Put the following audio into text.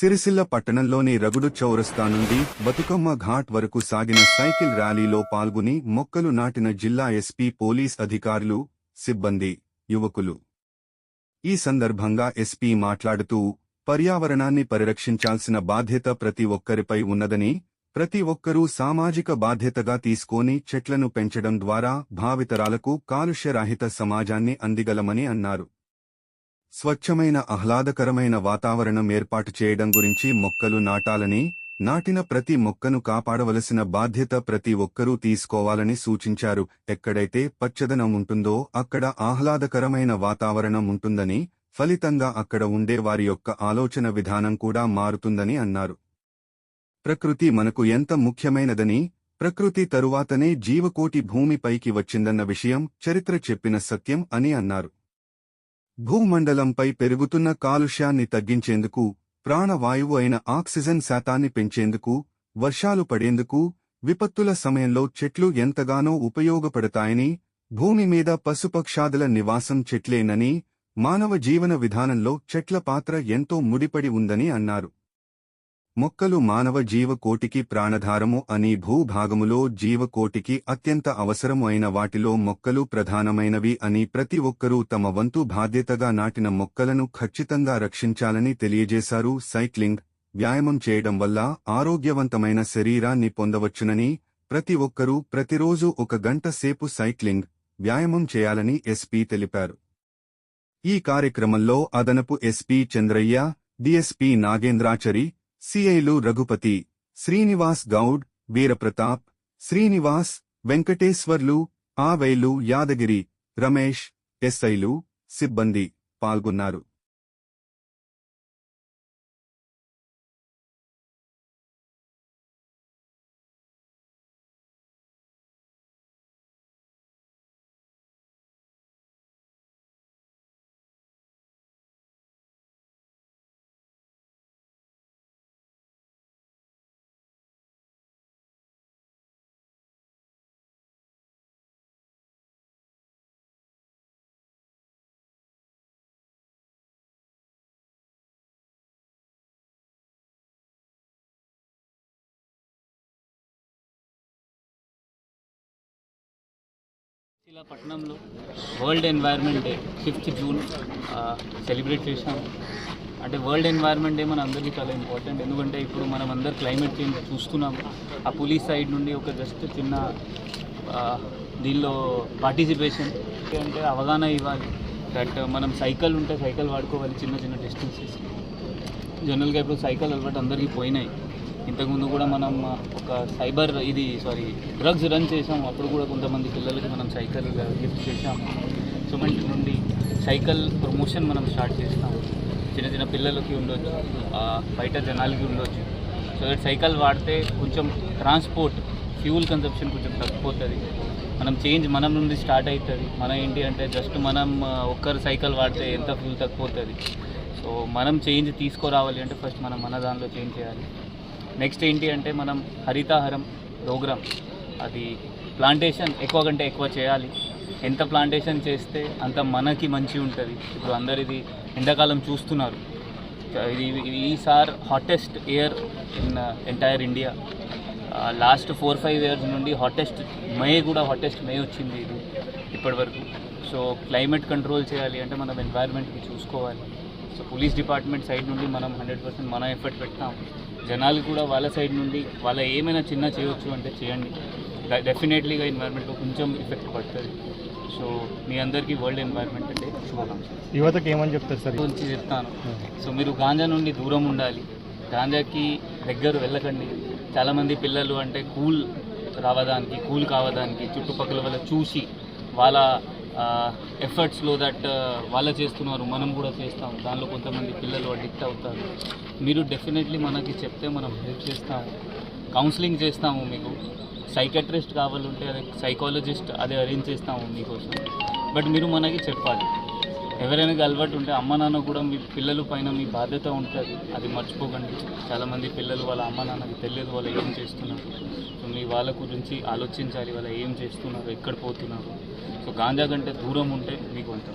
సిరిసిల్ల పట్టణంలోని రగుడు చౌరస్తా నుండి బతుకమ్మ ఘాట్ వరకు సాగిన సైకిల్ ర్యాలీలో పాల్గొని మొక్కలు నాటిన జిల్లా ఎస్పీ పోలీస్ అధికారులు, సిబ్బంది, యువకులు. ఈ సందర్భంగా ఎస్పీ మాట్లాడుతూ, పర్యావరణాన్ని పరిరక్షించాల్సిన బాధ్యత ప్రతి ఒక్కరిపై ఉన్నదని, ప్రతి ఒక్కరూ సామాజిక బాధ్యతగా తీసుకొని చెట్లను పెంచడం ద్వారా భావితరాలకు కాలుష్యరహిత సమాజాన్ని అందిగలమని అన్నారు. స్వచ్ఛమైన ఆహ్లాదకరమైన వాతావరణం ఏర్పాటు చేయడం గురించి మొక్కలు నాటాలని, నాటిన ప్రతి మొక్కను కాపాడవలసిన బాధ్యత ప్రతి ఒక్కరూ తీసుకోవాలని సూచించారు. ఎక్కడైతే పచ్చదనం ఉంటుందో అక్కడ ఆహ్లాదకరమైన వాతావరణం ఉంటుందని, ఫలితంగా అక్కడ ఉండే వారి యొక్క ఆలోచన విధానం కూడా మారుతుందని అన్నారు. ప్రకృతి మనకు ఎంత ముఖ్యమైనదని, ప్రకృతి తరువాతనే జీవకోటి భూమిపైకి వచ్చిందన్న విషయం చరిత్ర చెప్పిన సత్యం అని అన్నారు. భూమండలంపై పెరుగుతున్న కాలుష్యాన్ని తగ్గించేందుకు, ప్రాణవాయువు అయిన ఆక్సిజన్ శాతాన్ని పెంచేందుకు, వర్షాలు పడేందుకు, విపత్తుల సమయంలో చెట్లు ఎంతగానో ఉపయోగపడతాయని, భూమి మీద పశుపక్షాదుల నివాసం చెట్లేనని, మానవ జీవన విధానంలో చెట్ల పాత్ర ఎంతో ముడిపడి ఉందని అన్నారు. మొక్కలు మానవ జీవకోటికి ప్రాణధారము అని, భూభాగములో జీవకోటికి అత్యంత అవసరము అయిన వాటిలో మొక్కలు ప్రధానమైనవి అని, ప్రతి ఒక్కరూ తమ వంతు బాధ్యతగా నాటిన మొక్కలను ఖచ్చితంగా రక్షించాలని తెలియజేశారు. సైక్లింగ్, వ్యాయామం చేయడం వల్ల ఆరోగ్యవంతమైన శరీరాన్ని పొందవచ్చునని, ప్రతి ఒక్కరూ ప్రతిరోజు 1 గంట సేపు సైక్లింగ్, వ్యాయామం చేయాలని ఎస్పీ తెలిపారు. ఈ కార్యక్రమంలో అదనపు ఎస్పీ చంద్రయ్య, డిఎస్పీ నాగేంద్రాచరి, సిఐలు రఘుపతి, శ్రీనివాస్ గౌడ్, వీరప్రతాప్, శ్రీనివాస్, వెంకటేశ్వర్లు, ఆవైలు, యాదగిరి, రమేష్, ఎస్ఐలు, సిబ్బంది పాల్గొన్నారు. ఇలా పట్టణంలో world environment day 5th June celebrate చేశాము. అంటే వరల్డ్ ఎన్వైర్న్మెంట్ డే మన అందరికీ చాలా ఇంపార్టెంట్. ఎందుకంటే ఇప్పుడు మనం అందరు క్లైమేట్ చేంజ్ చూస్తున్నాము. ఆ పోలీస్ సైడ్ నుండి ఒక జస్ట్ చిన్న దీనిలో పార్టిసిపేషన్ అంటే అవగాహన ఇవ్వాలి. దట్ మనం సైకిల్ ఉంటే సైకిల్ వాడుకోవాలి చిన్న చిన్న డిస్టెన్సెస్. జనరల్గా ఇప్పుడు సైకిల్ అలవాటు అందరికీ పోయినాయి. ఇంతకుముందు కూడా మనం ఒక డ్రగ్స్ రన్ చేసాము. అప్పుడు కూడా కొంతమంది పిల్లలకి మనం సైకిల్ గిఫ్ట్ చేసాము. సో మన నుండి సైకిల్ ప్రమోషన్ మనం స్టార్ట్ చేస్తాము. చిన్న చిన్న పిల్లలకి ఉండొచ్చు, బయట జనాలకి ఉండొచ్చు. సో దట్ సైకిల్ వాడితే కొంచెం ట్రాన్స్పోర్ట్ ఫ్యూల్ కన్సంప్షన్ కొంచెం తగ్గిపోతుంది. మనం చేంజ్ మనం నుండి స్టార్ట్ అవుతుంది. ఏంటి అంటే జస్ట్ మనం ఒక్కరు సైకిల్ వాడితే ఎంత ఫ్యూల్ తగ్గిపోతుంది. సో మనం చేంజ్ తీసుకురావాలి అంటే ఫస్ట్ మనం మన దానిలో చేంజ్ చేయాలి. నెక్స్ట్ ఏంటి అంటే మనం హరితాహారం ప్రోగ్రామ్, అది ప్లాంటేషన్ ఎక్కువ కంటే ఎక్కువ చేయాలి. ఎంత ప్లాంటేషన్ చేస్తే అంత మనకి మంచి ఉంటుంది. ఇప్పుడు అందరిది ఎండాకాలం చూస్తున్నారు. ఈసారి hottest year in entire India. Last 4-5 years నుండి హాటెస్ట్ మే వచ్చింది ఇది ఇప్పటివరకు. సో క్లైమేట్ కంట్రోల్ చేయాలి అంటే మనం ఎన్వైర్న్మెంట్కి చూసుకోవాలి. సో పోలీస్ డిపార్ట్మెంట్ సైడ్ నుండి మనం 100% మన ఎఫర్ట్ పెడతాం. జనాలు కూడా వాళ్ళ సైడ్ నుండి వాళ్ళ ఏమైనా చిన్న చేయొచ్చు అంటే చేయండి. డెఫినెట్లీగా ఎన్వైర్న్మెంట్లో కొంచెం ఎఫెక్ట్ పడుతుంది. సో మీ అందరికీ వరల్డ్ ఎన్వైర్న్మెంట్ అంటే శుభాకాంక్షలు. యువతకి ఏమని చెప్తారు సార్? గురించి చెప్తాను. సో మీరు గాంజా నుండి దూరం ఉండాలి. గాంజాకి దగ్గర వెళ్ళకండి. చాలామంది పిల్లలు అంటే కూల్ కావడానికి చుట్టుపక్కల వాళ్ళ చూసి వాళ్ళ ఎఫర్ట్స్లో దట్ వాళ్ళ చేస్తున్నారు, మనం కూడా చేస్తాం. దానిలో కొంతమంది పిల్లలు అడిక్ట్ అవుతారు. మీరు డెఫినెట్లీ మనకి చెప్తే మనం హెల్ప్ చేస్తాము, కౌన్సిలింగ్ చేస్తాము. మీకు సైకాట్రిస్ట్ కావాలంటే అదే సైకాలజిస్ట్ అదే అరేంజ్ చేస్తాము మీకోసం. బట్ మీరు మనకి చెప్పాలి. ఎవరైనా అలవాటు ఉంటే అమ్మ నాన్న కూడా మీ పిల్లల పైన మీ బాధ్యత ఉంటుంది, అది మర్చిపోకండి. చాలామంది పిల్లలు వాళ్ళ అమ్మ నాన్నకి తెలియదు వాళ్ళు ఏం చేస్తున్నారు. సో మీ వాళ్ళ గురించి ఆలోచించాలి, వాళ్ళు ఏం చేస్తున్నారు, ఎక్కడ పోతున్నారు. సో గాంజా కంటే దూరం ఉంటే మీకు అంత